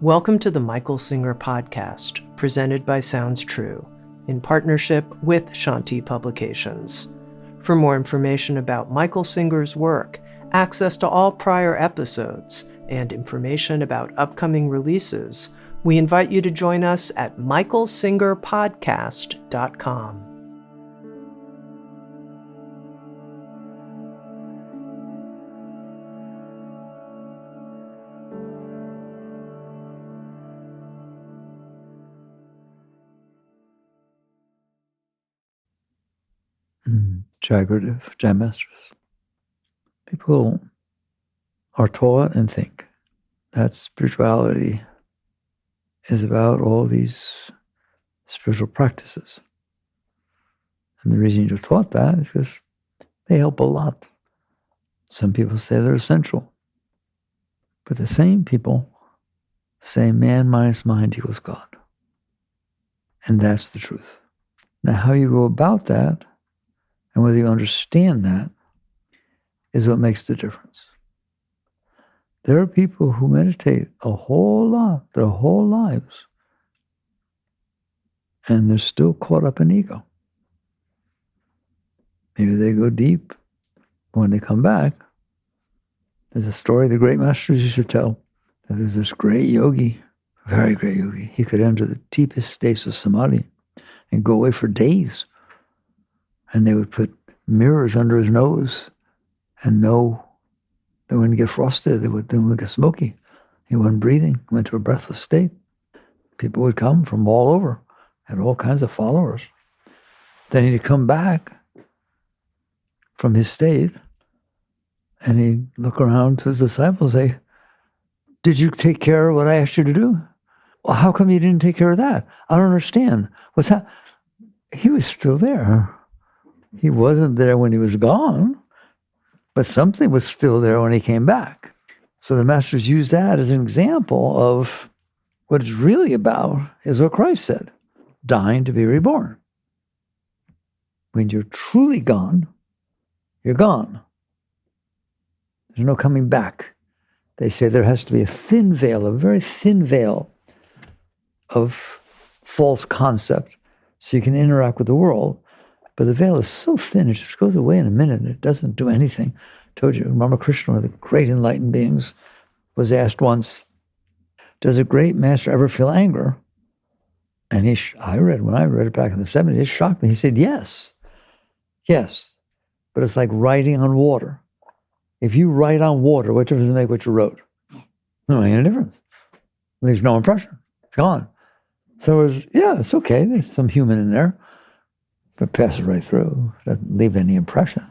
Welcome to the Michael Singer podcast, presented by Sounds True, in partnership with Shanti Publications. For more information about Michael Singer's work, access to all prior episodes, and information about upcoming releases, we invite you to join us at michaelsingerpodcast.com. Jai Masters. People are taught and think that spirituality is about all these spiritual practices. And the reason you're taught that is because they help a lot. Some people say they're essential. But the same people say man minus mind equals God. And that's the truth. Now, how you go about that and whether you understand that is what makes the difference. There are people who meditate a whole lot, their whole lives, and they're still caught up in ego. Maybe they go deep, but when they come back, there's a story the great masters used to tell, that there's this great yogi, very great yogi. He could enter the deepest states of samadhi and go away for days. And they would put mirrors under his nose and know that when he get frosted, they would get smoky. He wasn't breathing, went to a breathless state. People would come from all over, had all kinds of followers. Then he'd come back from his state and he'd look around to his disciples and say, "Did you take care of what I asked you to do? Well, how come you didn't take care of that? I don't understand. What's that?" He was still there. He wasn't there when he was gone, but something was still there when he came back. So the masters use that as an example of what it's really about is what Christ said, dying to be reborn. When you're truly gone, you're gone. There's no coming back. They say there has to be a thin veil, a very thin veil of false concept so you can interact with the world. But the veil is so thin, it just goes away in a minute. It doesn't do anything. I told you, Ramakrishna, one of the great enlightened beings, was asked once, does a great master ever feel anger? And when I read it back in the 70s, it shocked me. He said, yes. Yes. But it's like writing on water. If you write on water, what difference does it make what you wrote? No, ain't any difference. It leaves no impression. It's gone. So it's okay. There's some human in there. But passes right through, doesn't leave any impression.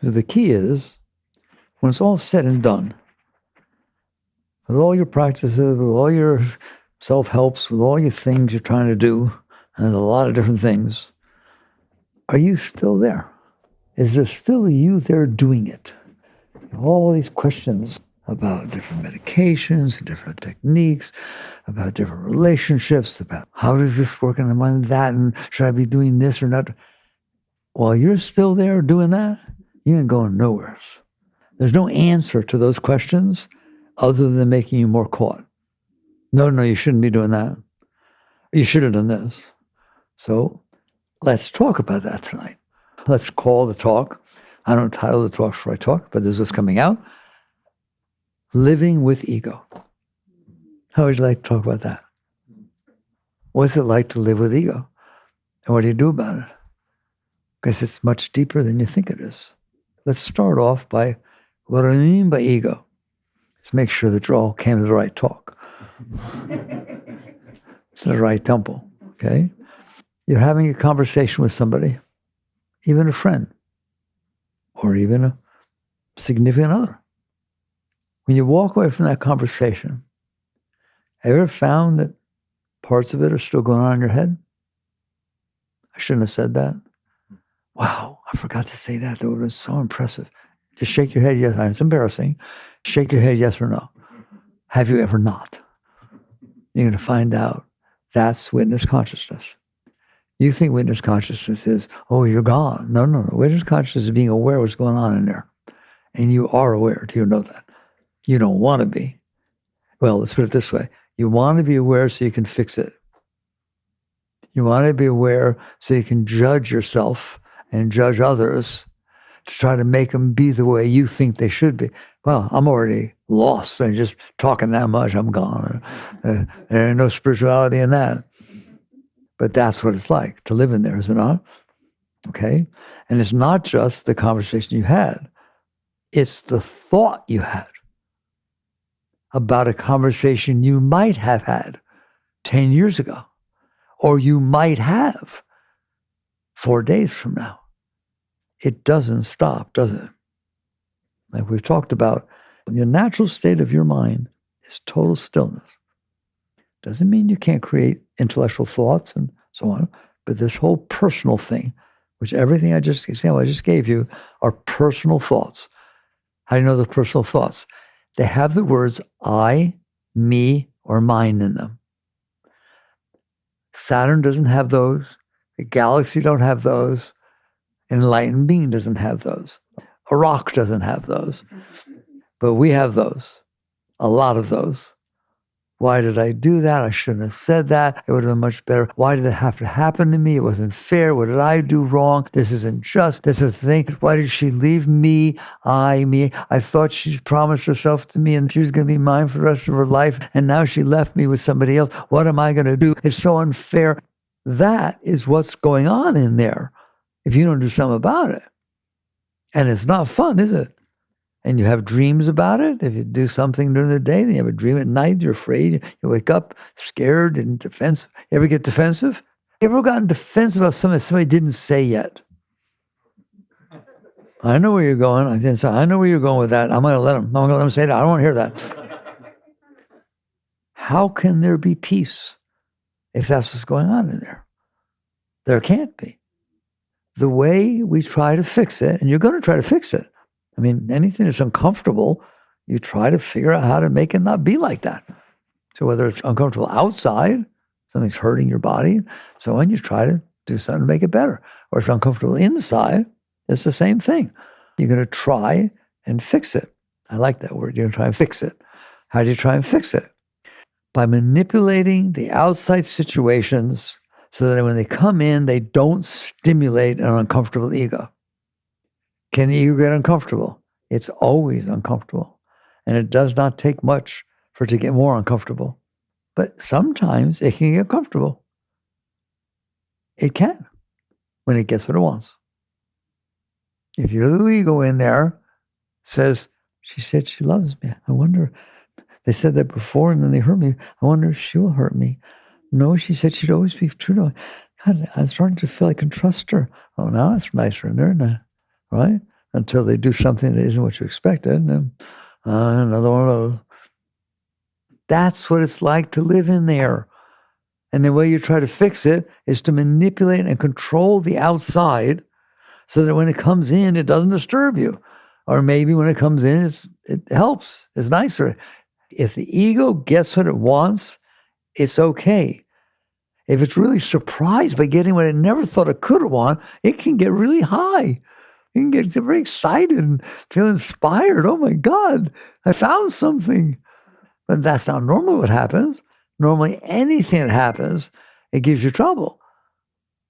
So the key is, when it's all said and done, with all your practices, with all your self-helps, with all your things you're trying to do, and there's a lot of different things, are you still there? Is there still you there doing it? All these questions about different medications, different techniques, about different relationships, about how does this work and am I that, and should I be doing this or not? While you're still there doing that, you ain't going nowhere. There's no answer to those questions other than making you more caught. No, you shouldn't be doing that. You should have done this. So let's talk about that tonight. Let's call the talk. I don't title the talk before I talk, but this is what's coming out. Living with ego. How would you like to talk about that? What's it like to live with ego? And what do you do about it? Because it's much deeper than you think it is. Let's start off by what I mean by ego. Let's make sure that you all came to the right talk. It's the right temple, okay? You're having a conversation with somebody, even a friend, or even a significant other. When you walk away from that conversation, have you ever found that parts of it are still going on in your head? I shouldn't have said that. Wow, I forgot to say that. That would have been so impressive. Just shake your head yes. It's embarrassing. Shake your head yes or no. Have you ever not? You're going to find out that's witness consciousness. You think witness consciousness is, oh, you're gone. No. Witness consciousness is being aware of what's going on in there. And you are aware. Do you know that? You don't want to be. Well, let's put it this way. You want to be aware so you can fix it. You want to be aware so you can judge yourself and judge others to try to make them be the way you think they should be. Well, I'm already lost. And just talking that much, I'm gone. There ain't no spirituality in that. But that's what it's like to live in there, is it not? Okay? And it's not just the conversation you had. It's the thought you had about a conversation you might have had 10 years ago, or you might have 4 days from now. It doesn't stop, does it? Like we've talked about, the natural state of your mind is total stillness. Doesn't mean you can't create intellectual thoughts and so on, but this whole personal thing, which everything I just gave you are personal thoughts. How do you know the personal thoughts? They have the words I, me, or mine in them. Saturn doesn't have those. The galaxy don't have those. An enlightened being doesn't have those. A rock doesn't have those. But we have those. A lot of those. Why did I do that? I shouldn't have said that. It would have been much better. Why did it have to happen to me? It wasn't fair. What did I do wrong? This isn't just. This is the thing. Why did she leave me? Me. I thought she promised herself to me and she was going to be mine for the rest of her life. And now she left me with somebody else. What am I going to do? It's so unfair. That is what's going on in there if you don't do something about it. And it's not fun, is it? And you have dreams about it. If you do something during the day, then you have a dream at night, you're afraid, you wake up scared and defensive. You ever get defensive? You ever gotten defensive about something somebody didn't say yet? I know where you're going. I know where you're going with that. I'm going to let them say that. I don't want to hear that. How can there be peace if that's what's going on in there? There can't be. The way we try to fix it, and you're going to try to fix it. I mean, anything that's uncomfortable, you try to figure out how to make it not be like that. So whether it's uncomfortable outside, something's hurting your body, so when you try to do something to make it better. Or it's uncomfortable inside, it's the same thing. You're going to try and fix it. I like that word. You're going to try and fix it. How do you try and fix it? By manipulating the outside situations so that when they come in, they don't stimulate an uncomfortable ego. Can the ego get uncomfortable? It's always uncomfortable. And it does not take much for it to get more uncomfortable. But sometimes it can get comfortable. It can, when it gets what it wants. If your little ego in there says, she said she loves me. I wonder, they said that before and then they hurt me. I wonder if she will hurt me. No, she said she'd always be true to me. God, I'm starting to feel I can trust her. Oh, now that's nicer in there, isn't it? Right? Until they do something that isn't what you expected. And then another one of those. That's what it's like to live in there. And the way you try to fix it is to manipulate and control the outside so that when it comes in, it doesn't disturb you. Or maybe when it comes in, it helps. It's nicer. If the ego gets what it wants, it's okay. If it's really surprised by getting what it never thought it could want, it can get really high. You can get very excited and feel inspired. Oh my God, I found something. But that's not normally what happens. Normally anything that happens, it gives you trouble.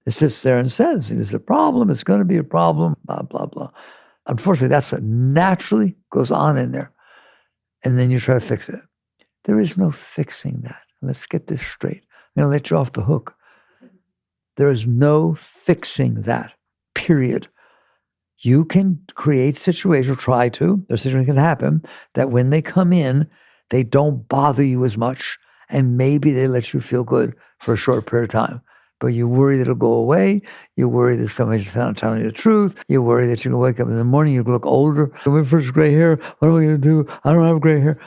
It sits there and says, there's a problem, it's going to be a problem, blah, blah, blah. Unfortunately, that's what naturally goes on in there. And then you try to fix it. There is no fixing that. Let's get this straight. I'm going to let you off the hook. There is no fixing that, period. You can create situations, try to, there's situations can happen, that when they come in, they don't bother you as much, and maybe they let you feel good for a short period of time. But you worry that it'll go away. You worry that somebody's not telling you the truth. You worry that you're going to wake up in the morning, you look older. My first gray hair, what am I going to do? I don't have gray hair.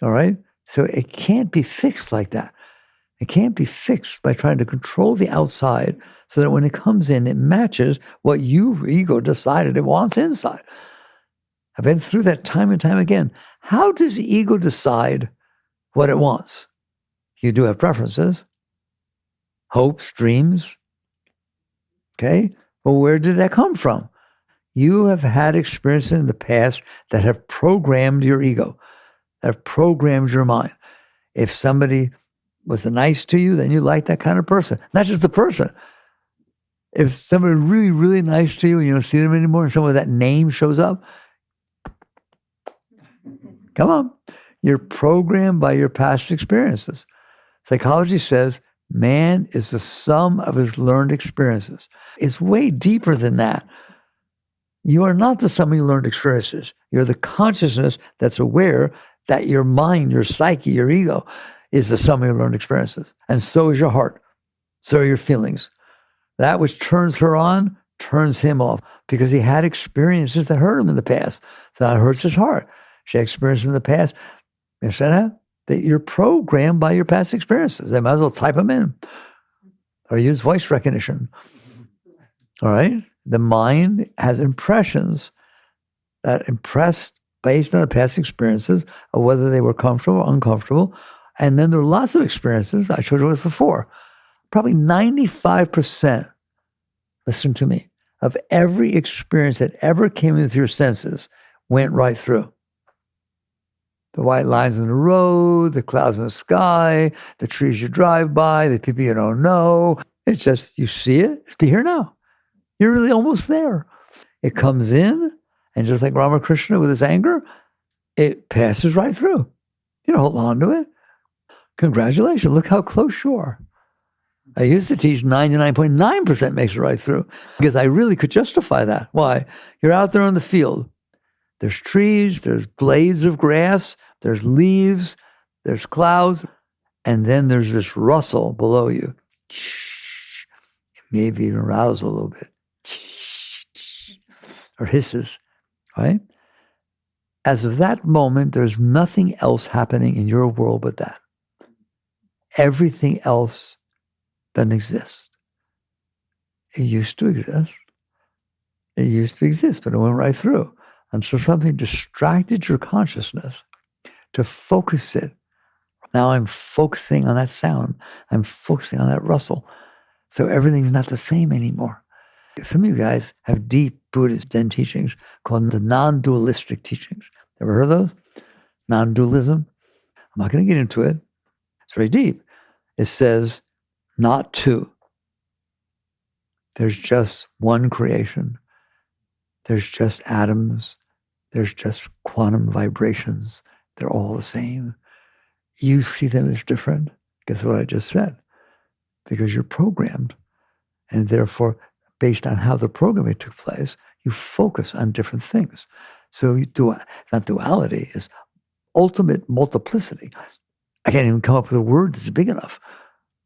All right? So it can't be fixed like that. It can't be fixed by trying to control the outside so that when it comes in, it matches what your ego decided it wants inside. I've been through that time and time again. How does the ego decide what it wants? You do have preferences, hopes, dreams. Okay? Well, where did that come from? You have had experiences in the past that have programmed your ego. that programs your mind. If somebody was nice to you, then you like that kind of person. Not just the person. If somebody really, really nice to you and you don't see them anymore and someone with that name shows up, come on. You're programmed by your past experiences. Psychology says man is the sum of his learned experiences. It's way deeper than that. You are not the sum of your learned experiences. You're the consciousness that's aware that your mind, your psyche, your ego is the sum of your learned experiences. And so is your heart. So are your feelings. That which turns her on, turns him off because he had experiences that hurt him in the past. So that hurts his heart. She had experiences in the past. You understand that you're programmed by your past experiences. They might as well type them in or use voice recognition. All right? The mind has impressions that impressed based on the past experiences of whether they were comfortable or uncomfortable. And then there are lots of experiences. I showed you this before. Probably 95%, listen to me, of every experience that ever came into your senses went right through. The white lines in the road, the clouds in the sky, the trees you drive by, the people you don't know. It's just, you see it, it's be here now. You're really almost there. It comes in, and just like Ramakrishna with his anger, it passes right through. You don't hold on to it. Congratulations, look how close you are. I used to teach 99.9% makes it right through because I really could justify that. Why? You're out there on the field. There's trees, there's blades of grass, there's leaves, there's clouds, and then there's this rustle below you. Maybe even rouse a little bit. Or hisses, right? As of that moment, there's nothing else happening in your world but that. Everything else doesn't exist. It used to exist. It used to exist, but it went right through. And so something distracted your consciousness to focus it. Now I'm focusing on that sound. I'm focusing on that rustle. So everything's not the same anymore. Some of you guys have deep Buddhist Zen teachings called the non-dualistic teachings. Ever heard of those? Non-dualism. I'm not going to get into it. It's very deep. It says, not two. There's just one creation. There's just atoms. There's just quantum vibrations. They're all the same. You see them as different. Guess what I just said? Because you're programmed. And therefore, based on how the programming took place, you focus on different things. So you do, not duality, is ultimate multiplicity. I can't even come up with a word that's big enough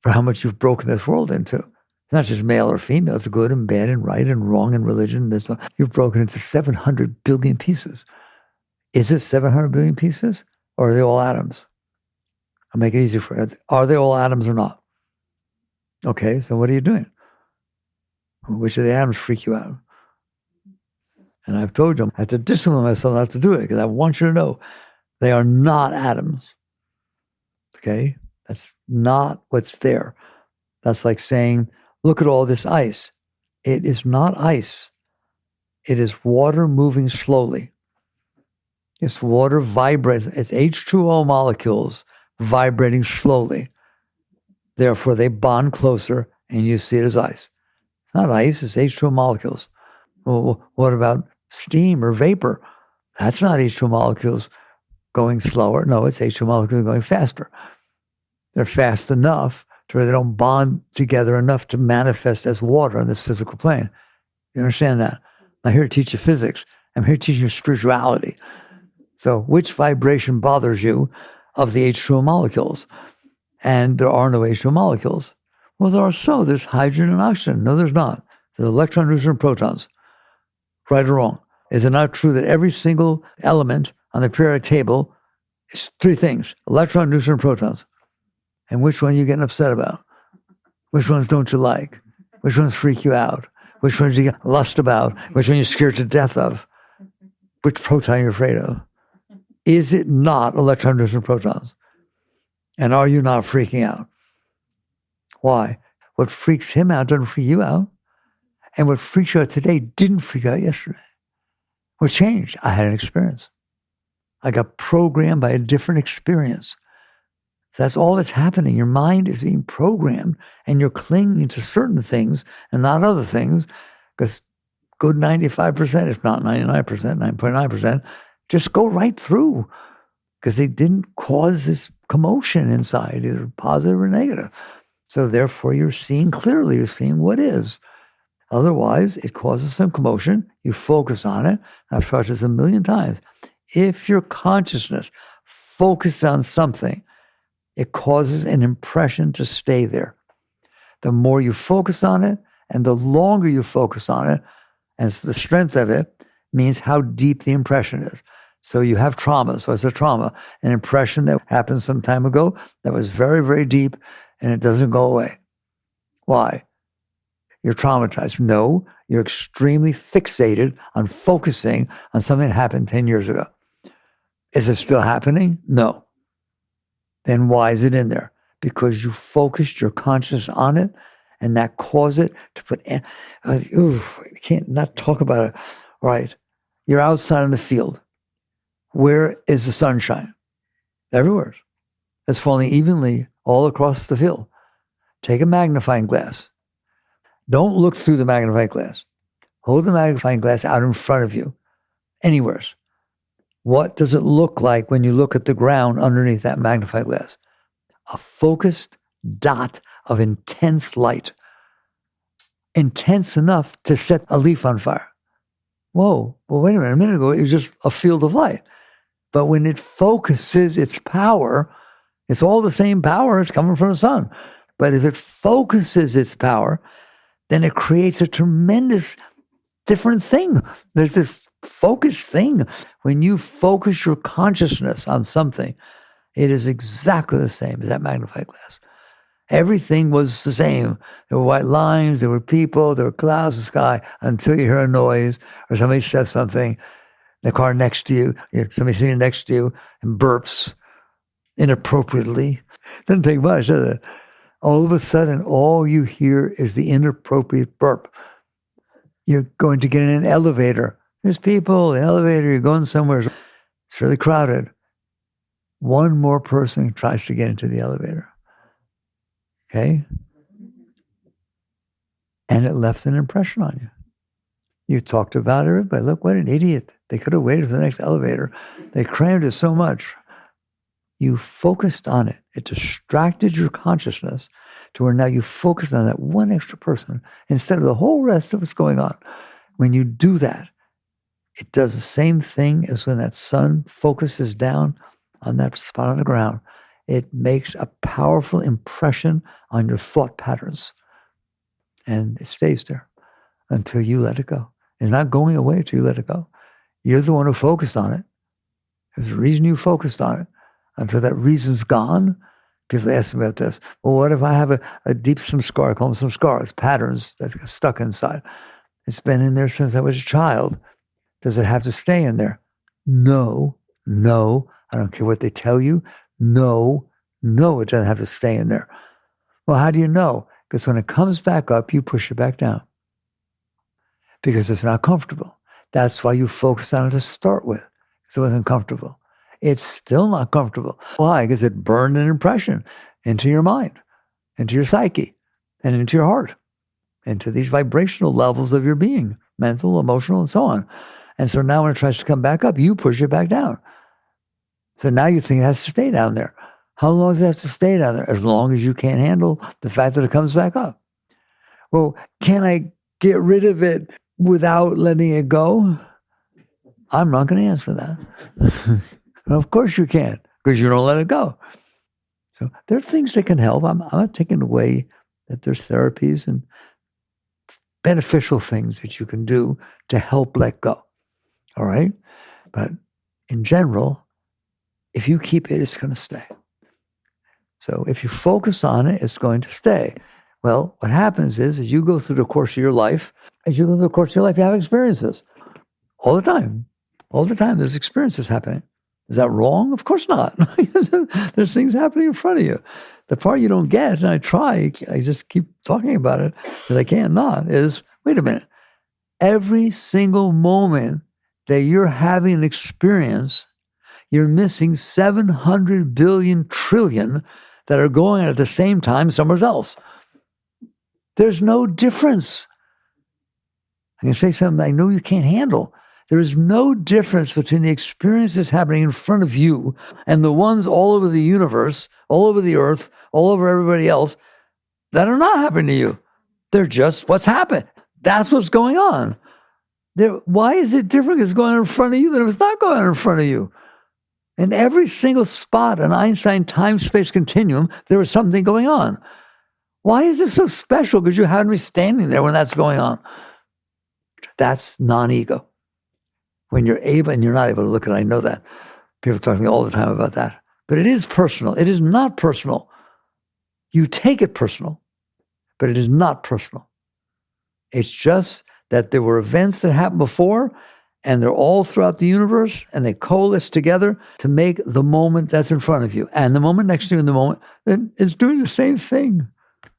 for how much you've broken this world into. It's not just male or female, it's good and bad and right and wrong and religion. You've broken into 700 billion pieces. Is it 700 billion pieces? Or are they all atoms? I'll make it easy for you. Are they all atoms or not? Okay, so what are you doing? Which of the atoms freak you out? And I've told you, I have to discipline myself not to do it because I want you to know they are not atoms. Okay? That's not what's there. That's like saying, look at all this ice. It is not ice. It is water moving slowly. It's water vibrating. It's H2O molecules vibrating slowly. Therefore, they bond closer and you see it as ice. It's not ice, it's H2O molecules. Well, what about steam or vapor? That's not H2O molecules going slower. No, it's H2O molecules going faster. They're fast enough to where they don't bond together enough to manifest as water on this physical plane. You understand that? I'm here to teach you physics. I'm here to teach you spirituality. So which vibration bothers you of the H2O molecules? And there are no H2O molecules. Well, there are so. There's hydrogen and oxygen. No, there's not. There's electron, neutron, and protons. Right or wrong? Is it not true that every single element on the periodic table is three things: electron, neutron, and protons? And which one are you getting upset about? Which ones don't you like? Which ones freak you out? Which ones you get lust about? Which one you're scared to death of? Which proton you're afraid of? Is it not electron, neutron, and protons? And are you not freaking out? Why? What freaks him out doesn't freak you out. And what freaks you out today didn't freak you out yesterday. What changed? I had an experience. I got programmed by a different experience. So that's all that's happening. Your mind is being programmed, and you're clinging to certain things and not other things, because good 95%, if not 99%, 9.9%, just go right through, because they didn't cause this commotion inside, either positive or negative. So therefore, you're seeing clearly. You're seeing what is. Otherwise, it causes some commotion. You focus on it. I've taught this a million times. If your consciousness focuses on something, it causes an impression to stay there. The more you focus on it, and the longer you focus on it, and the strength of it means how deep the impression is. So you have trauma. So it's a trauma, an impression that happened some time ago that was very, very deep, and it doesn't go away. Why? You're traumatized. No, you're extremely fixated on focusing on something that happened 10 years ago. Is it still happening? No. Then why is it in there? Because you focused your consciousness on it, and that caused it to put, I can't not talk about it. Right. You're outside in the field. Where is the sunshine? Everywhere. It's falling evenly all across the field. Take a magnifying glass. Don't look through the magnifying glass. Hold the magnifying glass out in front of you, anywhere. What does it look like when you look at the ground underneath that magnifying glass? A focused dot of intense light. Intense enough to set a leaf on fire. Whoa, well, wait a minute ago, it was just a field of light. But when it focuses its power, it's all the same power, it's coming from the sun. But if it focuses its power, then it creates a tremendous different thing. There's this focused thing. When you focus your consciousness on something, it is exactly the same as that magnifying glass. Everything was the same. There were white lines, there were people, there were clouds in the sky, until you hear a noise or somebody says something, the car next to you, somebody sitting next to you and burps inappropriately. Doesn't take much, does it? All of a sudden, all you hear is the inappropriate burp. You're going to get in an elevator. There's people, an elevator, you're going somewhere. It's really crowded. One more person tries to get into the elevator. Okay? And it left an impression on you. You talked about everybody. Look, what an idiot. They could have waited for the next elevator. They crammed it so much. You focused on it. It distracted your consciousness to where now you focus on that one extra person instead of the whole rest of what's going on. When you do that, it does the same thing as when that sun focuses down on that spot on the ground. It makes a powerful impression on your thought patterns. And it stays there until you let it go. It's not going away until you let it go. You're the one who focused on it. There's a reason you focused on it. Until that reason's gone, people ask me about this. Well, what if I have a deep some scar? I call them some scars, patterns that get stuck inside. It's been in there since I was a child. Does it have to stay in there? No. I don't care what they tell you. No, it doesn't have to stay in there. Well, how do you know? Because when it comes back up, you push it back down. Because it's not comfortable. That's why you focus on it to start with. Because it wasn't comfortable. It's still not comfortable. Why? Because it burned an impression into your mind, into your psyche, and into your heart, into these vibrational levels of your being, mental, emotional, and so on. And so now when it tries to come back up, you push it back down. So now you think it has to stay down there. How long does it have to stay down there? As long as you can't handle the fact that it comes back up. Well, can I get rid of it without letting it go? I'm not going to answer that. Of course you can't, because you don't let it go. So there are things that can help. I'm not taking away that there's therapies and beneficial things that you can do to help let go. All right? But in general, if you keep it, it's going to stay. So if you focus on it, it's going to stay. Well, what happens is, as you go through the course of your life, you have experiences. All the time. All the time, there's experiences happening. Is that wrong? Of course not. There's things happening in front of you. The part you don't get, and I just keep talking about it, because I can't not, is, wait a minute. Every single moment that you're having an experience, you're missing 700 billion trillion that are going on at the same time somewhere else. There's no difference. I can say something I know you can't handle. There is no difference between the experiences happening in front of you and the ones all over the universe, all over the earth, all over everybody else that are not happening to you. They're just what's happened. That's what's going on. Why is it different if it's going on in front of you than if it's not going on in front of you? In every single spot in Einstein time-space continuum, there was something going on. Why is it so special? Because you happen to be standing there when that's going on. That's non-ego. When you're able, and you're not able to look at it, I know that. People talk to me all the time about that. But it is personal. It is not personal. You take it personal, but it is not personal. It's just that there were events that happened before, and they're all throughout the universe, and they coalesce together to make the moment that's in front of you. And the moment next to you in the moment that is doing the same thing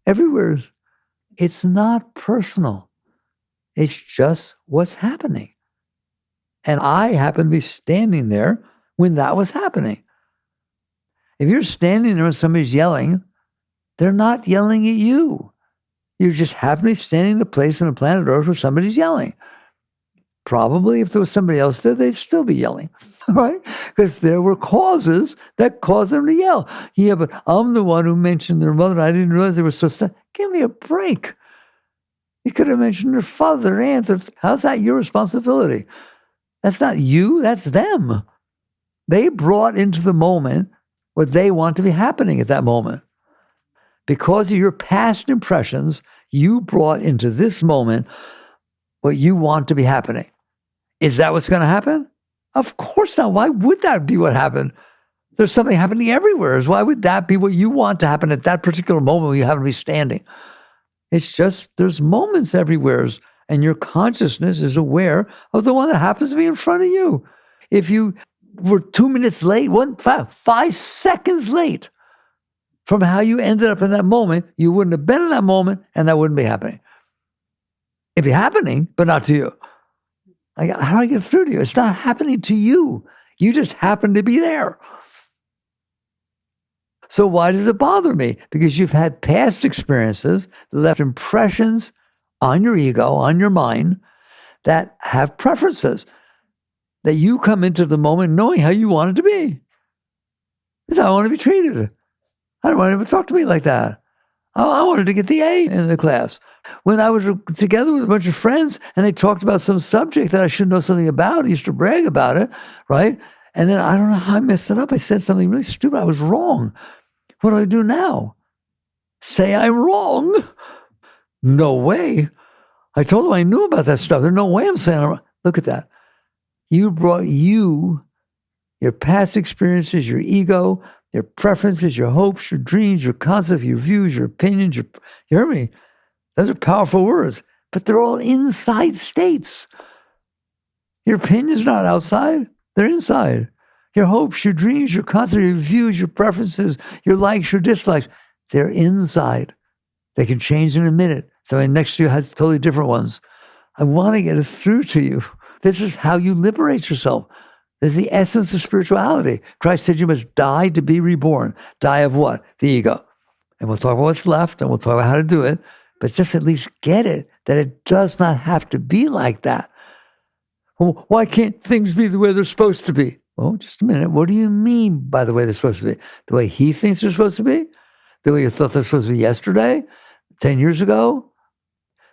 everywhere. It's not personal. It's just what's happening. And I happen to be standing there when that was happening. If you're standing there and somebody's yelling, they're not yelling at you. You just happen to be standing in a place on the planet Earth where somebody's yelling. Probably if there was somebody else there, they'd still be yelling, right? Because there were causes that caused them to yell. Yeah, but I'm the one who mentioned their mother. I didn't realize they were so sad. Give me a break. You could have mentioned their father, their aunt. How's that your responsibility? That's not you, that's them. They brought into the moment what they want to be happening at that moment. Because of your past impressions, you brought into this moment what you want to be happening. Is that what's going to happen? Of course not. Why would that be what happened? There's something happening everywhere. Why would that be what you want to happen at that particular moment when you happen to be standing? It's just there's moments everywhere, and your consciousness is aware of the one that happens to be in front of you. If you were 2 minutes late, 5 seconds late from how you ended up in that moment, you wouldn't have been in that moment, and that wouldn't be happening. It'd be happening, but not to you. How do I get through to you? It's not happening to you. You just happen to be there. So why does it bother me? Because you've had past experiences that left impressions on your ego, on your mind, that have preferences, that you come into the moment knowing how you want it to be. This is how I want to be treated. I don't want anyone to talk to me like that. I wanted to get the A in the class. When I was together with a bunch of friends and they talked about some subject that I should know something about, I used to brag about it, right? And then I don't know how I messed it up. I said something really stupid. I was wrong. What do I do now? Say I'm wrong? No way. I told them I knew about that stuff. There's no way I'm saying I'm wrong. Look at that. You brought your past experiences, your ego, your preferences, your hopes, your dreams, your concepts, your views, your opinions. You hear me? Those are powerful words, but they're all inside states. Your opinions are not outside. They're inside. Your hopes, your dreams, your concepts, your views, your preferences, your likes, your dislikes, they're inside. They can change in a minute. Somebody next to you has totally different ones. I want to get it through to you. This is how you liberate yourself. This is the essence of spirituality. Christ said you must die to be reborn. Die of what? The ego. And we'll talk about what's left, and we'll talk about how to do it, but just at least get it, that it does not have to be like that. Well, why can't things be the way they're supposed to be? Well, just a minute. What do you mean by the way they're supposed to be? The way he thinks they're supposed to be? The way you thought they're supposed to be yesterday? 10 years ago?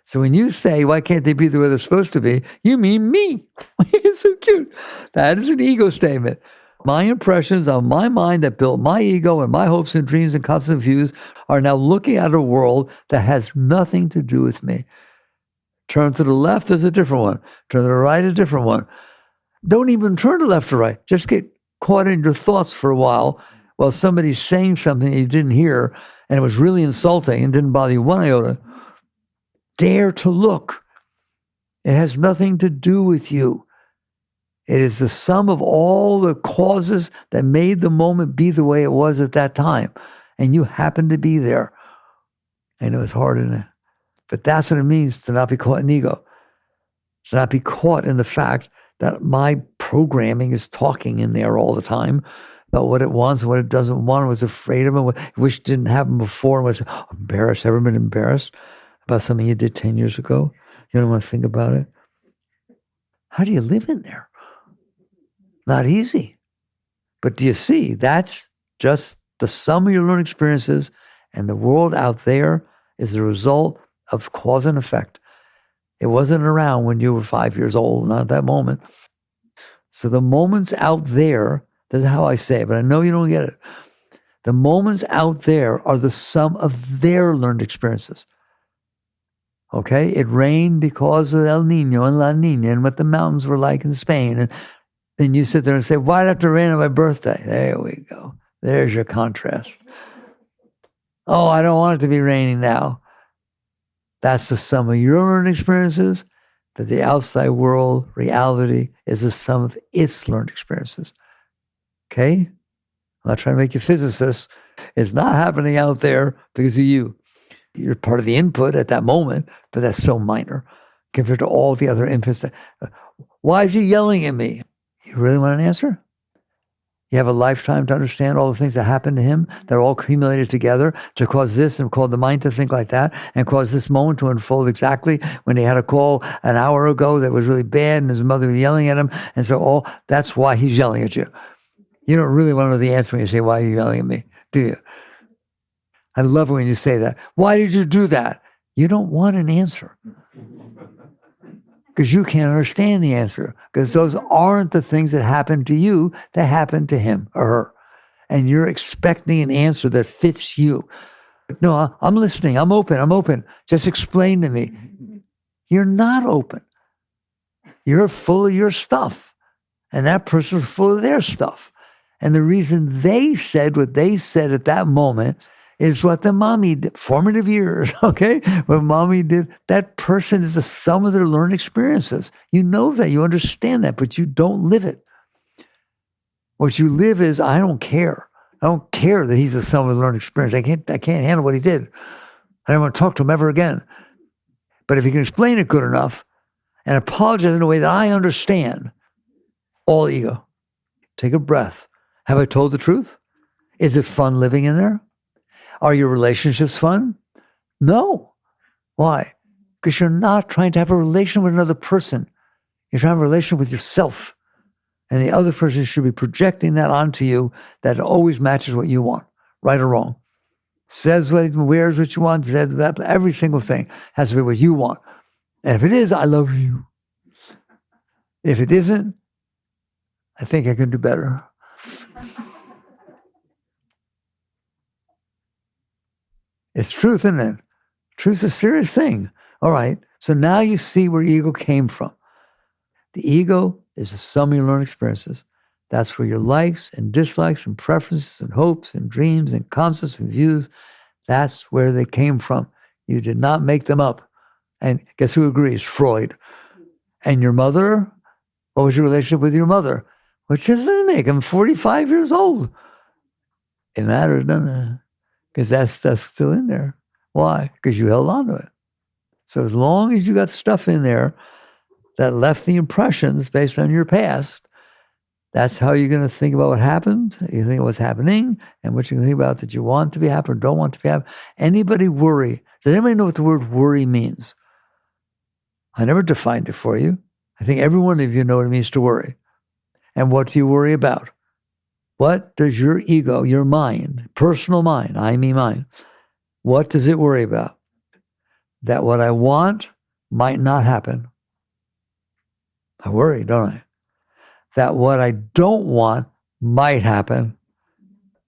So when you say, why can't they be the way they're supposed to be? You mean me. It's so cute. That is an ego statement. My impressions on my mind that built my ego and my hopes and dreams and constant views are now looking at a world that has nothing to do with me. Turn to the left, there's a different one. Turn to the right, a different one. Don't even turn to left or right. Just get caught in your thoughts for a while somebody's saying something you didn't hear and it was really insulting and didn't bother you one iota. Dare to look. It has nothing to do with you. It is the sum of all the causes that made the moment be the way it was at that time. And you happen to be there. I know it's hard, isn't it? But that's what it means to not be caught in ego. To not be caught in the fact that my programming is talking in there all the time about what it wants and what it doesn't want, was afraid of it, what it wished didn't happen before, was embarrassed. Ever been embarrassed about something you did 10 years ago? You don't want to think about it? How do you live in there? Not easy. But do you see, that's just the sum of your learned experiences, and the world out there is the result of cause and effect. It wasn't around when you were 5 years old, not at that moment. So the moments out there, that's how I say it, but I know you don't get it. The moments out there are the sum of their learned experiences. Okay? It rained because of El Nino and La Nina and what the mountains were like in Spain. And then you sit there and say, why'd it have to rain on my birthday? There we go. There's your contrast. Oh, I don't want it to be raining now. That's the sum of your learned experiences, but the outside world, reality, is the sum of its learned experiences. Okay? I'm not trying to make you physicists. It's not happening out there because of you. You're part of the input at that moment, but that's so minor compared to all the other inputs. Why is he yelling at me? You really want an answer? You have a lifetime to understand all the things that happened to him that are all accumulated together to cause this and cause the mind to think like that and cause this moment to unfold exactly when he had a call an hour ago that was really bad and his mother was yelling at him. And so that's why he's yelling at you. You don't really want to know the answer when you say, why are you yelling at me? Do you? I love it when you say that. Why did you do that? You don't want an answer. Because you can't understand the answer. Because those aren't the things that happened to you that happened to him or her. And you're expecting an answer that fits you. No, I'm listening. I'm open. Just explain to me. You're not open. You're full of your stuff. And that person's full of their stuff. And the reason they said what they said at that moment is what the mommy did, formative years, okay? What mommy did, that person is the sum of their learned experiences. You know that, you understand that, but you don't live it. What you live is, I don't care. I don't care that he's the sum of the learned experience. I can't handle what he did. I don't want to talk to him ever again. But if he can explain it good enough and apologize in a way that I understand, all ego. Take a breath. Have I told the truth? Is it fun living in there? Are your relationships fun? No. Why? Because you're not trying to have a relation with another person. You're trying to have a relation with yourself. And the other person should be projecting that onto you that always matches what you want, right or wrong. Says what, wears what you want, says that, every single thing has to be what you want. And if it is, I love you. If it isn't, I think I can do better. It's truth, isn't it? Truth's a serious thing. All right. So now you see where ego came from. The ego is the sum of your learned experiences. That's where your likes and dislikes and preferences and hopes and dreams and concepts and views, that's where they came from. You did not make them up. And guess who agrees? Freud. And your mother? What was your relationship with your mother? Which doesn't make them 45 years old. It matters, doesn't it? Because that stuff's still in there. Why? Because you held on to it. So as long as you got stuff in there that left the impressions based on your past, that's how you're going to think about what happened. You think of what's happening and what you can think about that you want to be happening or don't want to be happening. Anybody worry? Does anybody know what the word worry means? I never defined it for you. I think every one of you know what it means to worry. And what do you worry about? What does your ego, your mind, personal mind, I mean mind, what does it worry about? That what I want might not happen. I worry, don't I? That what I don't want might happen.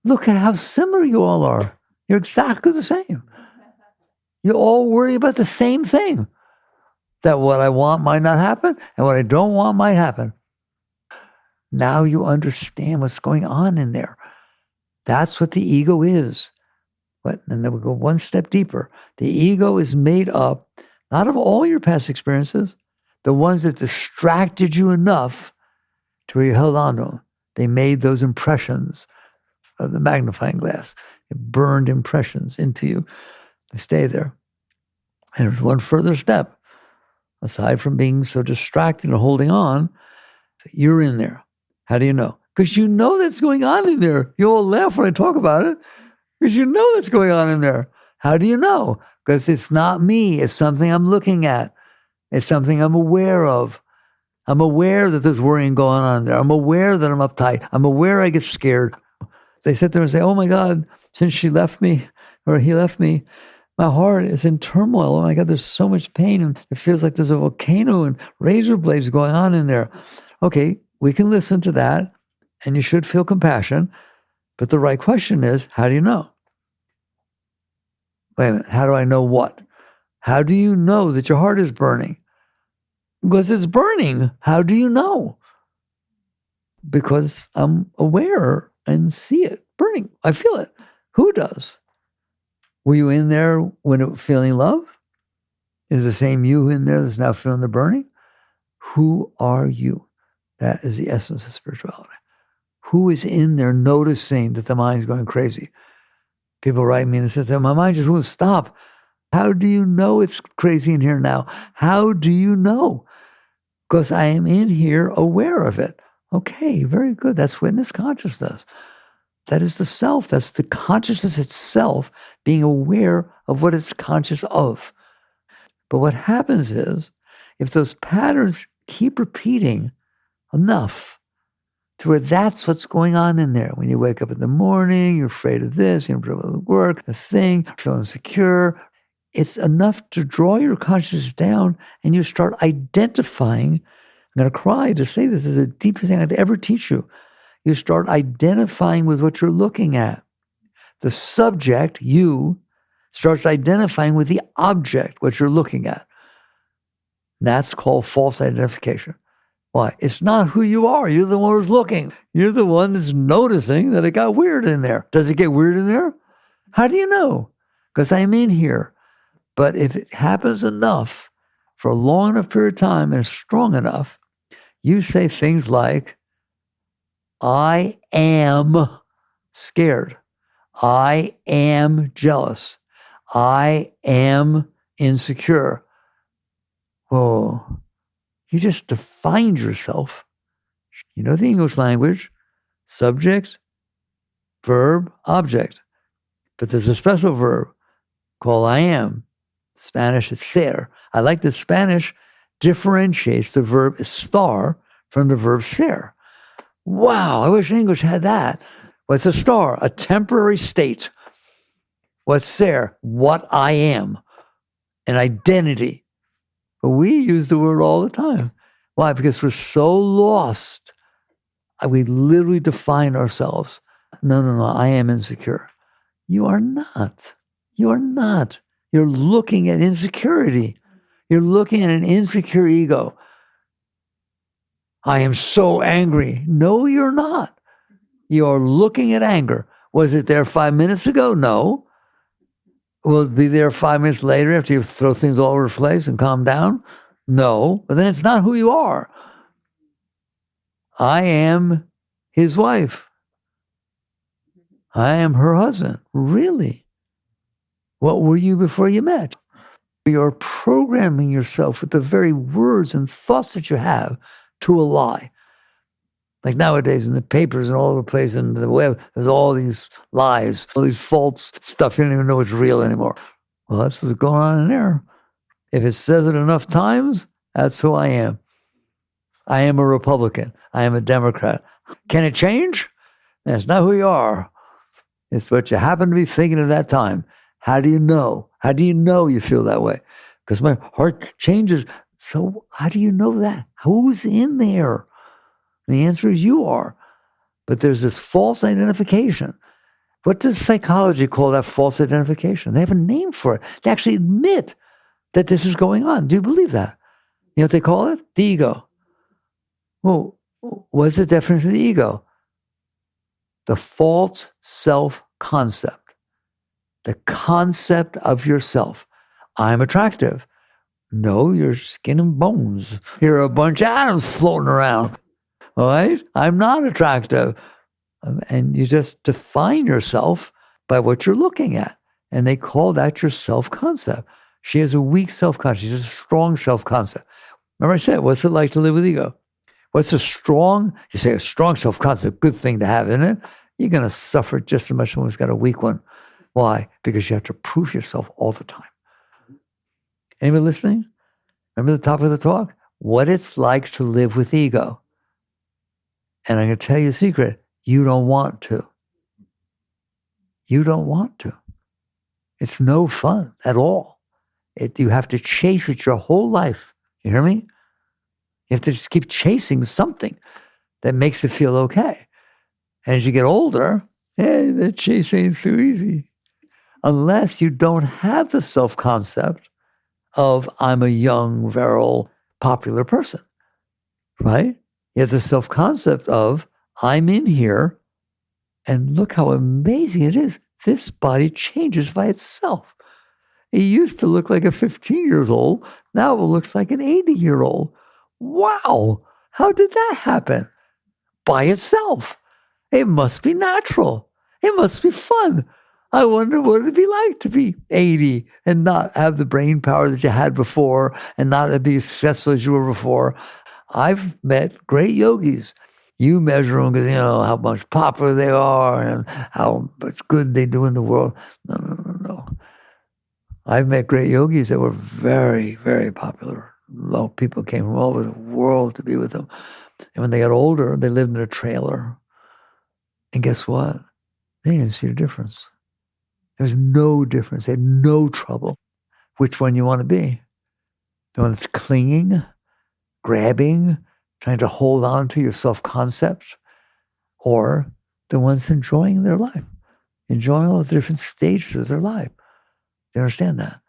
Look at how similar you all are. You're exactly the same. You all worry about the same thing. That what I want might not happen, and what I don't want might happen. Now you understand what's going on in there. That's what the ego is. And then we go one step deeper. The ego is made up, not of all your past experiences, the ones that distracted you enough to where you held on to them. They made those impressions of the magnifying glass. It burned impressions into you. They stay there. And there's one further step. Aside from being so distracted and holding on, You're in there. How do you know? Because you know that's going on in there. You all laugh when I talk about it because you know that's going on in there. How do you know? Because it's not me. It's something I'm looking at. It's something I'm aware of. I'm aware that there's worrying going on there. I'm aware that I'm uptight. I'm aware I get scared. They sit there and say, oh my God, since she left me or he left me, my heart is in turmoil. Oh my God, there's so much pain. And it feels like there's a volcano and razor blades going on in there. Okay, we can listen to that and you should feel compassion. But the right question is, how do you know? Wait a minute, how do I know what? How do you know that your heart is burning? Because it's burning. How do you know? Because I'm aware and see it burning. I feel it. Who does? Were you in there when it was feeling love? Is the same you in there that's now feeling the burning? Who are you? That is the essence of spirituality. Who is in there noticing that the mind's going crazy? People write me and say, my mind just won't stop. How do you know it's crazy in here now? How do you know? Because I am in here aware of it. Okay, very good. That's witness consciousness. That is the self. That's the consciousness itself being aware of what it's conscious of. But what happens is, if those patterns keep repeating enough to where that's what's going on in there. When you wake up in the morning, you're afraid of this, you're afraid of work, the thing, feeling insecure. It's enough to draw your consciousness down and you start identifying. I'm going to cry to say this is the deepest thing I'd ever teach you. You start identifying with what you're looking at. The subject, you, starts identifying with the object, what you're looking at. And that's called false identification. Why? It's not who you are. You're the one who's looking. You're the one that's noticing that it got weird in there. Does it get weird in there? How do you know? Because I'm in here. But if it happens enough for a long enough period of time and strong enough, you say things like, I am scared. I am jealous. I am insecure. Oh, you just defined yourself. You know the English language, subject, verb, object. But there's a special verb called I am. Spanish is ser. I like the Spanish differentiates the verb estar from the verb ser. Wow, I wish English had that. What's a star? A temporary state. What's ser? What I am. An identity. But we use the word all the time. Why? Because we're so lost. We literally define ourselves. No, I am insecure. You are not. You are not. You're looking at insecurity. You're looking at an insecure ego. I am so angry. No, you're not. You're looking at anger. Was it there 5 minutes ago? No. Will it be there 5 minutes later after you throw things all over the place and calm down? No. But then it's not who you are. I am his wife. I am her husband. Really? What were you before you met? You're programming yourself with the very words and thoughts that you have to a lie. Like nowadays in the papers and all over the place and the web, there's all these lies, all these false stuff. You don't even know it's real anymore. Well, that's what's going on in there. If it says it enough times, that's who I am. I am a Republican. I am a Democrat. Can it change? That's not who you are. It's what you happen to be thinking at that time. How do you know? How do you know you feel that way? Because my heart changes. So how do you know that? Who's in there? And the answer is you are. But there's this false identification. What does psychology call that false identification? They have a name for it. They actually admit that this is going on. Do you believe that? You know what they call it? The ego. Well, what's the definition of the ego? The false self-concept. The concept of yourself. I'm attractive. No, you're skin and bones. You're a bunch of atoms floating around. All right? I'm not attractive. And you just define yourself by what you're looking at. And they call that your self-concept. She has a weak self-concept. She has a strong self-concept. Remember I said, what's it like to live with ego? What's a strong, you say a strong self-concept, good thing to have, isn't it? You're going to suffer just as much as someone who's got a weak one. Why? Because you have to prove yourself all the time. Anybody listening? Remember the top of the talk? What it's like to live with ego. And I'm going to tell you a secret. You don't want to. You don't want to. It's no fun at all. You have to chase it your whole life. You hear me? You have to just keep chasing something that makes it feel okay. And as you get older, that chase ain't so easy. Unless you don't have the self-concept of I'm a young, virile, popular person, right? You have the self-concept of I'm in here and look how amazing it is. This body changes by itself. It used to look like a 15-year-old. Now it looks like an 80-year-old. Wow. How did that happen? By itself. It must be natural. It must be fun. I wonder what it'd be like to be 80 and not have the brain power that you had before and not be as successful as you were before. I've met great yogis. You measure them because, how much popular they are and how much good they do in the world. No. I've met great yogis that were very, very popular. People came from all over the world to be with them. And when they got older, they lived in a trailer. And guess what? They didn't see the difference. There was no difference. They had no trouble. Which one you want to be? The one that's clinging, grabbing, trying to hold on to your self-concept, or the ones enjoying their life, enjoying all the different stages of their life. Do you understand that?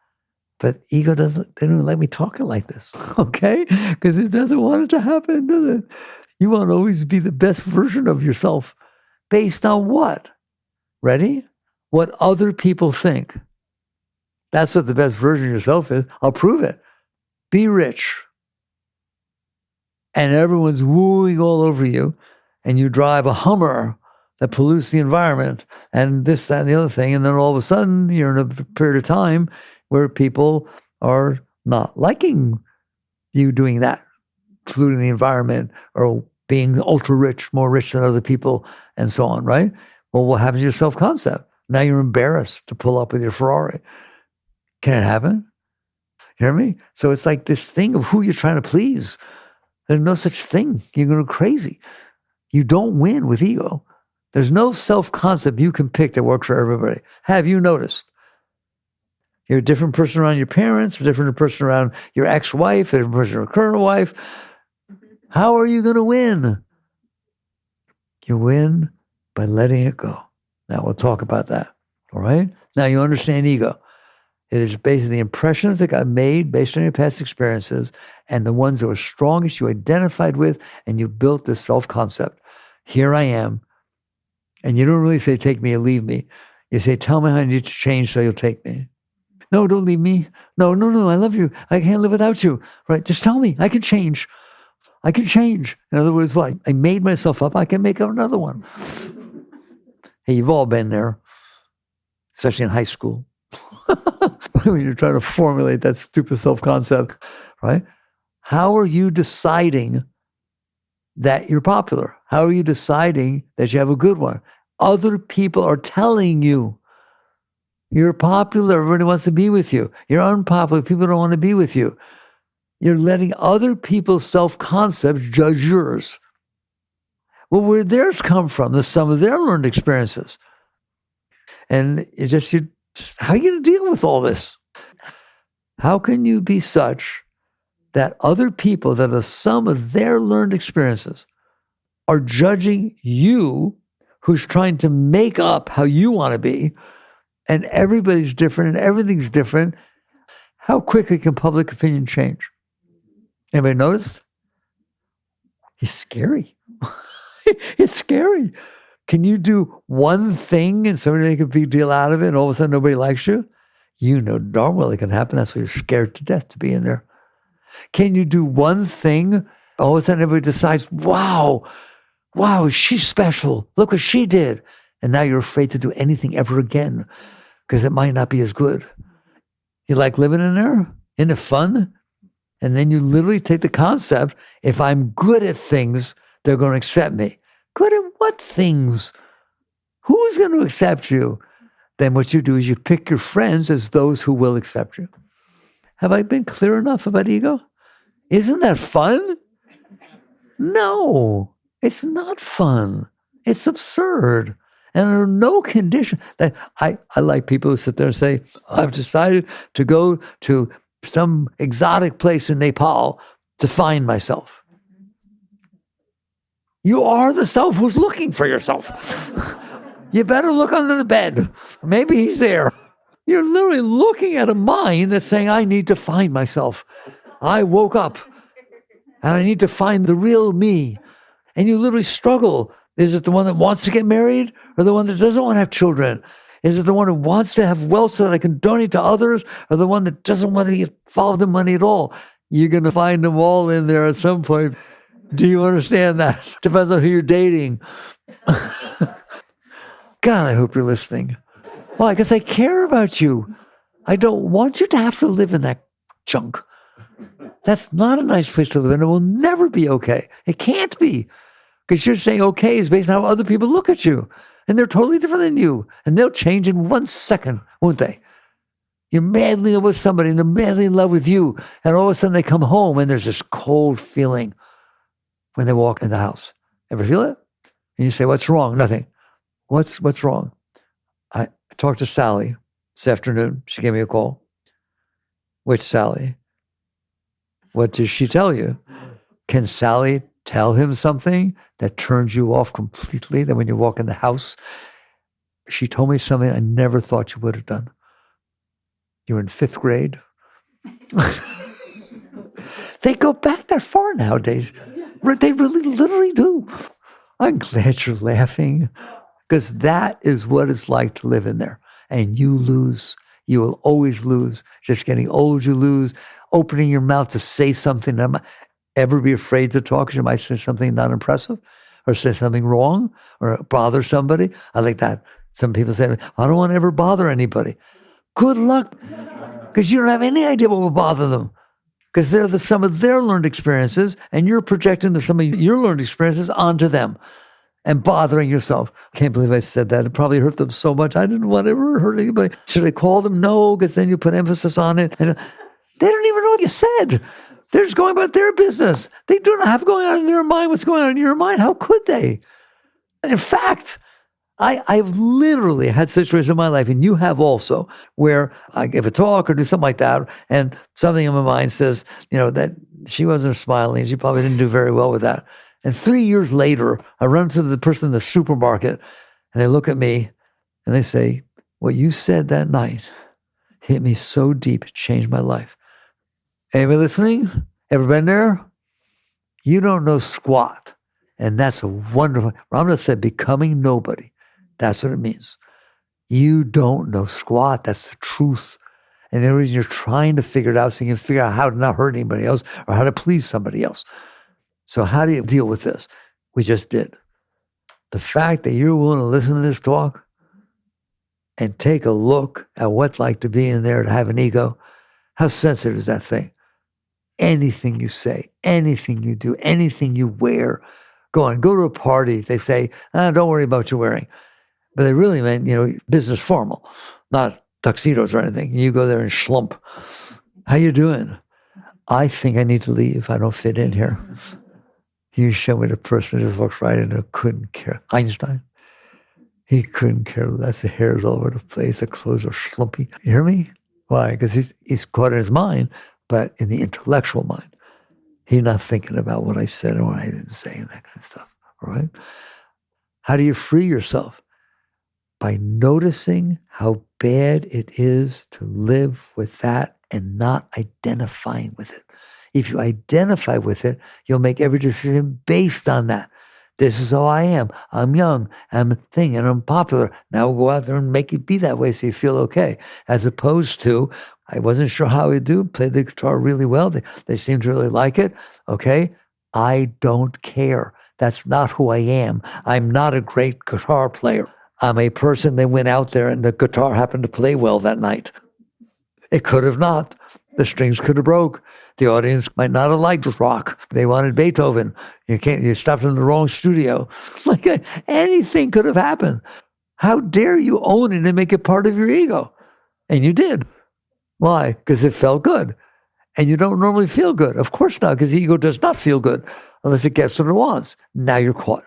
But ego they don't let me talk it like this, okay? Because it doesn't want it to happen, does it? You want to always be the best version of yourself. Based on what? Ready? What other people think. That's what the best version of yourself is. I'll prove it. Be rich. And everyone's wooing all over you, and you drive a Hummer that pollutes the environment, and this, that, and the other thing, and then all of a sudden, you're in a period of time where people are not liking you doing that, polluting the environment, or being ultra rich, more rich than other people, and so on, right? Well, what happens to your self-concept? Now you're embarrassed to pull up with your Ferrari. Can it happen? You hear me? So it's like this thing of who you're trying to please. There's no such thing. You're going to go crazy. You don't win with ego. There's no self-concept you can pick that works for everybody. Have you noticed? You're a different person around your parents, a different person around your ex-wife, a different person around your current wife. How are you going to win? You win by letting it go. Now we'll talk about that. All right? Now you understand ego. It is basically the impressions that got made based on your past experiences and the ones that were strongest you identified with, and you built this self-concept. Here I am. And you don't really say, take me or leave me. You say, tell me how I need to change so you'll take me. No, don't leave me. No, I love you. I can't live without you. Right? Just tell me. I can change. I can change. In other words, what? I made myself up. I can make up another one. Hey, you've all been there, especially in high school. When you're trying to formulate that stupid self-concept, right? How are you deciding that you're popular? How are you deciding that you have a good one? Other people are telling you you're popular. Everybody wants to be with you. You're unpopular. People don't want to be with you. You're letting other people's self-concepts judge yours. Well, where theirs come from? The sum of their learned experiences. And you just how are you going to deal with all this? How can you be such that other people that are the sum of their learned experiences are judging you, who's trying to make up how you want to be, and everybody's different and everything's different? How quickly can public opinion change? Anybody notice? It's scary. It's scary. Can you do one thing and somebody make a big deal out of it and all of a sudden nobody likes you? You know darn well it can happen. That's why you're scared to death to be in there. Can you do one thing? All of a sudden everybody decides, wow, she's special. Look what she did. And now you're afraid to do anything ever again because it might not be as good. You like living in there? Isn't it fun? And then you literally take the concept, if I'm good at things, they're going to accept me. Good at what things? Who's going to accept you? Then what you do is you pick your friends as those who will accept you. Have I been clear enough about ego? Isn't that fun? No, it's not fun. It's absurd. And under no condition. I like people who sit there and say, I've decided to go to some exotic place in Nepal to find myself. You are the self who's looking for yourself. You better look under the bed. Maybe he's there. You're literally looking at a mind that's saying, I need to find myself. I woke up and I need to find the real me. And you literally struggle. Is it the one that wants to get married or the one that doesn't want to have children? Is it the one who wants to have wealth so that I can donate to others or the one that doesn't want to get involved in money at all? You're going to find them all in there at some point. Do you understand that? Depends on who you're dating. God, I hope you're listening. Well, I guess I care about you. I don't want you to have to live in that junk. That's not a nice place to live in. It will never be okay. It can't be. Because you're saying okay is based on how other people look at you. And they're totally different than you. And they'll change in 1 second, won't they? You're madly in love with somebody and they're madly in love with you. And all of a sudden they come home and there's this cold feeling when they walk in the house. Ever feel it? And you say, what's wrong? Nothing. What's wrong? I talked to Sally this afternoon. She gave me a call. Which Sally? What did she tell you? Can Sally tell him something that turns you off completely, that when you walk in the house? She told me something I never thought you would have done. You were in 5th grade. They go back that far nowadays. They really literally do. I'm glad you're laughing, because that is what it's like to live in there. And you lose. You will always lose. Just getting old, you lose. Opening your mouth to say something. Ever be afraid to talk because you might say something not impressive or say something wrong or bother somebody. I like that. Some people say, I don't want to ever bother anybody. Good luck, because you don't have any idea what will bother them, because they're the sum of their learned experiences and you're projecting the sum of your learned experiences onto them and bothering yourself. Can't believe I said that. It probably hurt them so much. I didn't want to ever hurt anybody. Should I call them? No, because then you put emphasis on it. And they don't even know what you said. They're just going about their business. They do not have going on in their mind what's going on in your mind. How could they? In fact, I've literally had situations in my life, and you have also, where I give a talk or do something like that, and something in my mind says, that she wasn't smiling. She probably didn't do very well with that. And 3 years later, I run into the person in the supermarket, and they look at me, and they say, what you said that night hit me so deep, it changed my life. Anybody listening? Ever been there? You don't know squat. And that's a wonderful, Ramdas said, becoming nobody. That's what it means. You don't know squat. That's the truth. And the reason you're trying to figure it out so you can figure out how to not hurt anybody else or how to please somebody else. So how do you deal with this? We just did. The fact that you're willing to listen to this talk and take a look at what it's like to be in there, to have an ego, how sensitive is that thing? Anything you say, anything you do, anything you wear, go to a party. They say, don't worry about what you're wearing. But they really meant, business formal, not tuxedos or anything. You go there and schlump. How you doing? I think I need to leave. I don't fit in here. You show me the person who just walks right in and couldn't care. Einstein. He couldn't care less. The hair's all over the place. The clothes are schlumpy. You hear me? Why? Because he's caught in his mind, but in the intellectual mind. He's not thinking about what I said or what I didn't say and that kind of stuff. All right? How do you free yourself? By noticing how bad it is to live with that and not identifying with it. If you identify with it, you'll make every decision based on that. This is how I am. I'm young. I'm a thing, and I'm popular. Now we'll go out there and make it be that way so you feel okay. As opposed to, I wasn't sure how I'd do. Played the guitar really well. They seemed to really like it. Okay, I don't care. That's not who I am. I'm not a great guitar player. I'm a person that went out there and the guitar happened to play well that night. It could have not. The strings could have broke. The audience might not have liked rock. They wanted Beethoven. You stopped in the wrong studio. Like anything could have happened. How dare you own it and make it part of your ego? And you did. Why? Because it felt good. And you don't normally feel good. Of course not, because the ego does not feel good unless it gets what it wants. Now you're caught.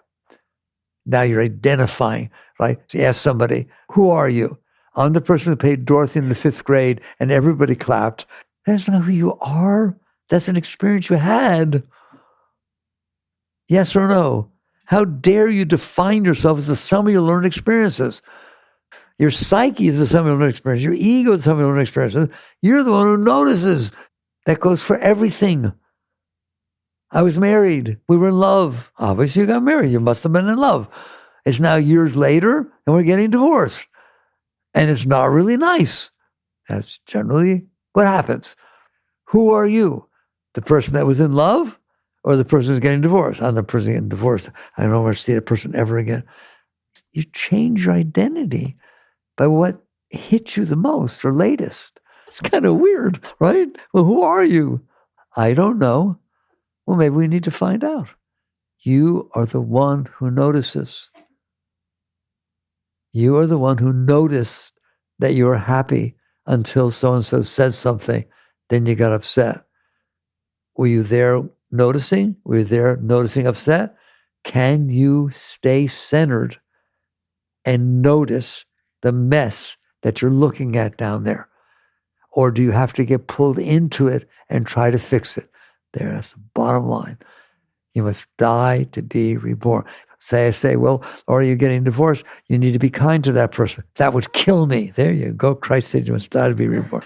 Now you're identifying, right? So you ask somebody, who are you? I'm the person who played Dorothy in the 5th grade and everybody clapped. That's not who you are. That's an experience you had. Yes or no? How dare you define yourself as the sum of your learned experiences? Your psyche is the sum of your learned experiences. Your ego is the sum of your learned experiences. You're the one who notices. That goes for everything. I was married. We were in love. Obviously, you got married. You must have been in love. It's now years later, and we're getting divorced. And it's not really nice. That's generally what happens. Who are you? The person that was in love or the person who's getting divorced? I'm the person getting divorced. I don't want to see that person ever again. You change your identity by what hit you the most or latest. It's kind of weird, right? Well, who are you? I don't know. Well, maybe we need to find out. You are the one who notices. You are the one who noticed that you were happy until so-and-so said something. Then you got upset. Were you there noticing? Were you there noticing upset? Can you stay centered and notice the mess that you're looking at down there? Or do you have to get pulled into it and try to fix it? That's the bottom line. You must die to be reborn. I say, well, or are you getting divorced? You need to be kind to that person. That would kill me. There you go. Christ said you must die to be reborn.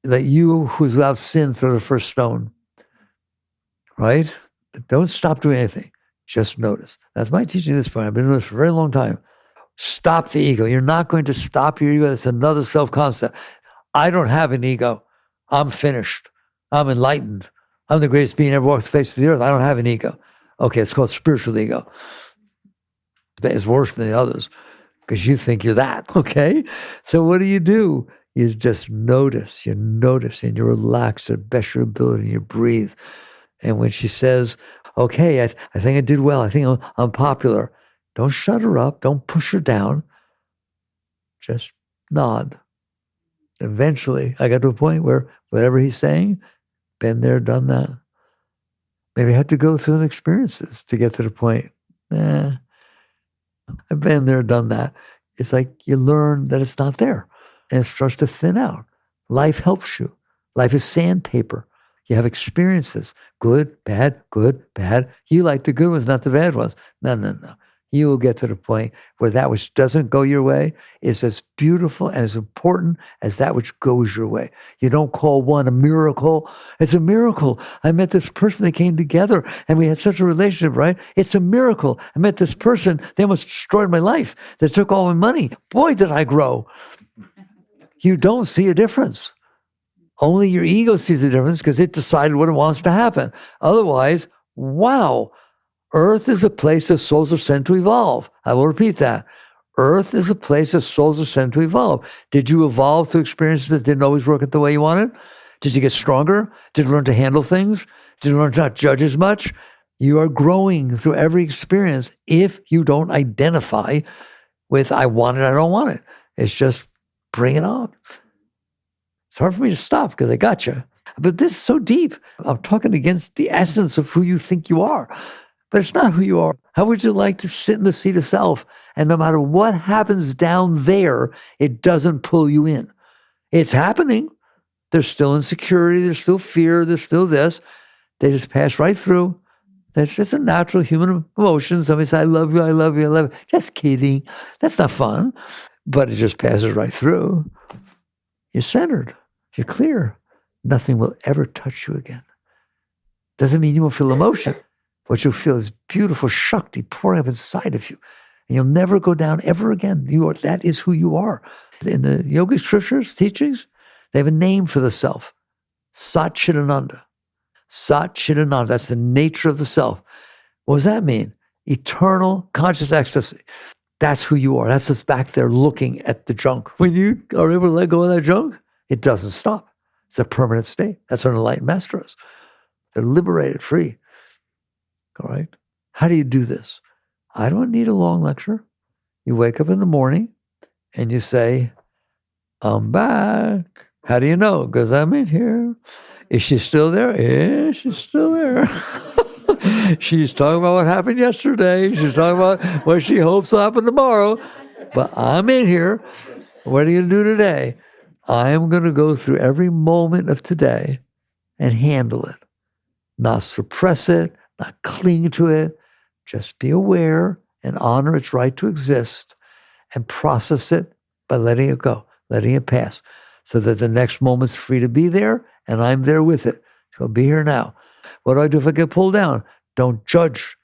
That you who's without sin throw the first stone. Right? Don't stop doing anything. Just notice. That's my teaching at this point. I've been doing this for a very long time. Stop the ego. You're not going to stop your ego. That's another self-concept. I don't have an ego. I'm finished. I'm enlightened. I'm the greatest being ever walked the face of the earth. I don't have an ego. Okay, it's called spiritual ego. It's worse than the others because you think you're that, okay? So what do? You just notice. You notice and you relax to the best of your ability and you breathe. And when she says, okay, I think I did well. I think I'm popular. Don't shut her up. Don't push her down. Just nod. Eventually, I got to a point where whatever he's saying, been there, done that. Maybe I had to go through some experiences to get to the point. I've been there, done that. It's like you learn that it's not there. And it starts to thin out. Life helps you. Life is sandpaper. You have experiences. Good, bad, good, bad. You like the good ones, not the bad ones. No. You will get to the point where that which doesn't go your way is as beautiful and as important as that which goes your way. You don't call one a miracle. It's a miracle. I met this person, they came together and we had such a relationship, right? It's a miracle. I met this person, they almost destroyed my life. They took all my money. Boy, did I grow. You don't see a difference. Only your ego sees the difference because it decided what it wants to happen. Otherwise, wow. Earth is a place that souls are sent to evolve. I will repeat that. Earth is a place that souls are sent to evolve. Did you evolve through experiences that didn't always work out the way you wanted? Did you get stronger? Did you learn to handle things? Did you learn to not judge as much? You are growing through every experience if you don't identify with I want it, I don't want it. It's just bring it on. It's hard for me to stop because I got you. But this is so deep. I'm talking against the essence of who you think you are. But it's not who you are. How would you like to sit in the seat of self and no matter what happens down there, it doesn't pull you in? It's happening. There's still insecurity. There's still fear. There's still this. They just pass right through. That's just a natural human emotion. Somebody says, I love you, I love you, I love you. Just kidding. That's not fun. But it just passes right through. You're centered. You're clear. Nothing will ever touch you again. Doesn't mean you won't feel emotion. What you'll feel is beautiful Shakti pouring up inside of you. And you'll never go down ever again. That is who you are. In the yogic scriptures, teachings, they have a name for the self. Satchidananda. Satchidananda. That's the nature of the self. What does that mean? Eternal conscious ecstasy. That's who you are. That's what's back there looking at the junk. When you are able to let go of that junk, it doesn't stop. It's a permanent state. That's what an enlightened master is. They're liberated, free. All right? How do you do this? I don't need a long lecture. You wake up in the morning and you say, I'm back. How do you know? Because I'm in here. Is she still there? Yeah, she's still there. She's talking about what happened yesterday. She's talking about what she hopes will happen tomorrow. But I'm in here. What are you going to do today? I'm going to go through every moment of today and handle it. Not suppress it, not cling to it. Just be aware and honor its right to exist and process it by letting it go, letting it pass, so that the next moment's free to be there and I'm there with it. So be here now. What do I do if I get pulled down? Don't judge.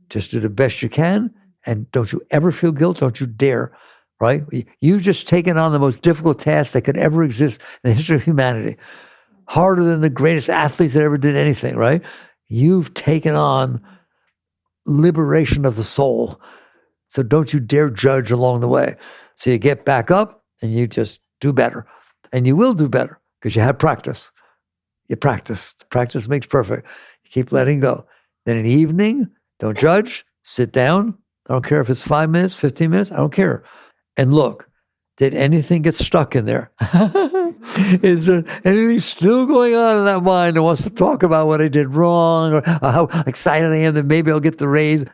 Just do the best you can, and don't you ever feel guilt. Don't you dare, right? You've just taken on the most difficult task that could ever exist in the history of humanity. Harder than the greatest athletes that ever did anything, right? You've taken on liberation of the soul. So don't you dare judge along the way. So you get back up and you just do better. And you will do better because you have practice. You practice. Practice makes perfect. You keep letting go. Then in the evening, don't judge. Sit down. I don't care if it's 5 minutes, 15 minutes. I don't care. And look, did anything get stuck in there? Is there anything still going on in that mind that wants to talk about what I did wrong or how excited I am that maybe I'll get the raise?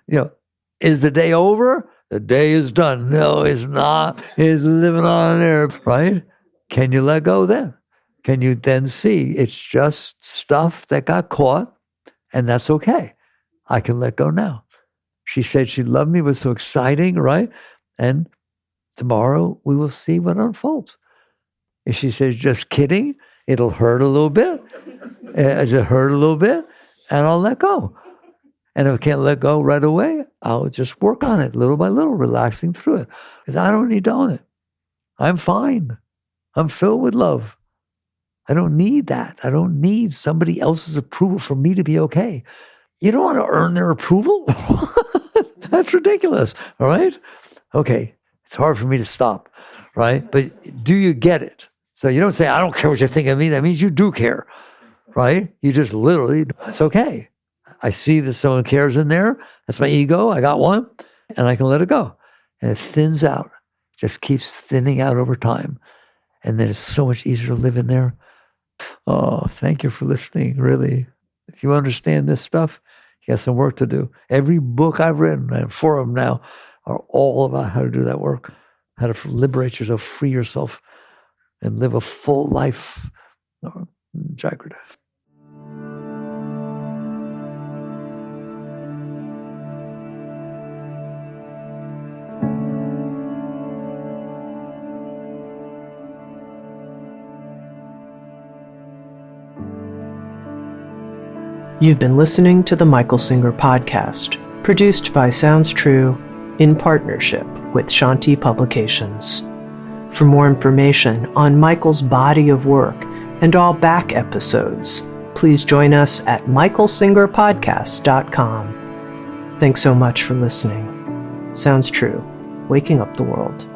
Is the day over? The day is done. No, it's not. It's living on air, right? Can you let go then? Can you then see it's just stuff that got caught, and that's okay. I can let go now. She said she loved me. It was so exciting, right? And tomorrow we will see what unfolds. If she says, just kidding, it'll hurt a little bit. Just hurt a little bit, and I'll let go. And if I can't let go right away, I'll just work on it little by little, relaxing through it. Because I don't need to own it. I'm fine. I'm filled with love. I don't need that. I don't need somebody else's approval for me to be okay. You don't want to earn their approval? That's ridiculous, all right? Okay, it's hard for me to stop, right? But do you get it? So you don't say, I don't care what you think of me. That means you do care, right? You just literally, it's okay. I see that someone cares in there. That's my ego. I got one, and I can let it go. And it thins out, just keeps thinning out over time. And then it's so much easier to live in there. Oh, thank you for listening, really. If you understand this stuff, you got some work to do. Every book I've written, and 4 of them now, are all about how to do that work, how to liberate yourself, free yourself, and live a full life. Jagrata. You've been listening to the Michael Singer Podcast, produced by Sounds True in partnership with Shanti Publications. For more information on Michael's body of work and all back episodes, please join us at michaelsingerpodcast.com. Thanks so much for listening. Sounds True, waking up the world.